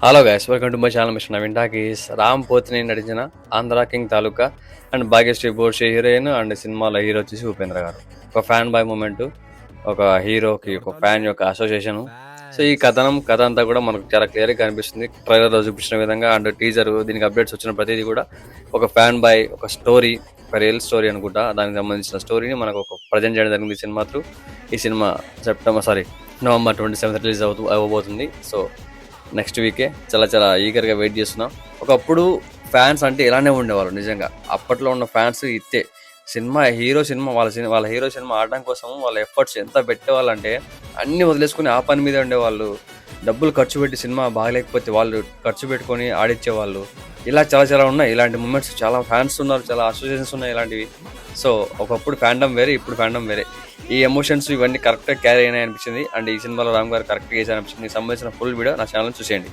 Hello guys, welcome to my channel mister Naveen talkies. Ram Pothineni నటించిన Andhra king Taluka and Bhagyashri Borse heroine and సినిమాలో hero వచ్చేసి ఉపేంద్ర గారు. ఒక ఫ్యాన్ బాయ్ మూమెంట్, ఒక హీరోకి ఒక ఫ్యాన్ యొక్క అసోసియేషన్. సో ఈ కథ అంతా కూడా మనకు చాలా క్లియర్గా కనిపిస్తుంది ట్రైలర్లో చూపించిన విధంగా. అండ్ టీజర్, దీనికి అప్డేట్స్ వచ్చిన ప్రతిదీ కూడా ఒక ఫ్యాన్ బాయ్, ఒక స్టోరీ, ఒక రియల్ స్టోరీ అనుకుంటా, దానికి సంబంధించిన స్టోరీని మనకు ఒక ప్రజెంట్ చేయడం జరిగింది సినిమా త్రూ. ఈ సినిమా నవంబర్ 27 రిలీజ్ అవ్వబోతుంది. సో నెక్స్ట్ వీకే చాలా ఈగర్గా వెయిట్ చేస్తున్నాం. ఒకప్పుడు ఫ్యాన్స్ అంటే ఇలానే ఉండేవాళ్ళు. నిజంగా అప్పట్లో ఉన్న ఫ్యాన్స్ ఇత్తే వాళ్ళ హీరో సినిమా ఆడడం కోసం వాళ్ళ ఎఫర్ట్స్ ఎంత పెట్టేవాళ్ళంటే అన్ని వదిలేసుకుని ఆ పని మీద ఉండేవాళ్ళు. డబ్బులు ఖర్చు పెట్టి సినిమా బాగలేకపోతే వాళ్ళు ఖర్చు పెట్టుకొని ఆడిచ్చేవాళ్ళు. ఇలా చాలా ఉన్నాయి ఇలాంటి మూమెంట్స్. చాలా ఫ్యాన్స్ ఉన్నారు, చాలా అసోసియేషన్స్ ఉన్నాయి ఇలాంటివి. సో ఒకప్పుడు ఫ్యాండమ్ వేరే, ఇప్పుడు ఫ్యాండమ్ వేరే. ఈ ఎమోషన్స్ ఇవన్నీ కరెక్ట్గా క్యారీ అయినాయి అనిపించింది. అండ్ ఈ సినిమాలో రామ్ గారు కరెక్ట్గా చేశారు అనిపించింది. సంబంధించిన ఫుల్ వీడియో నా ఛానల్ చూసేయండి.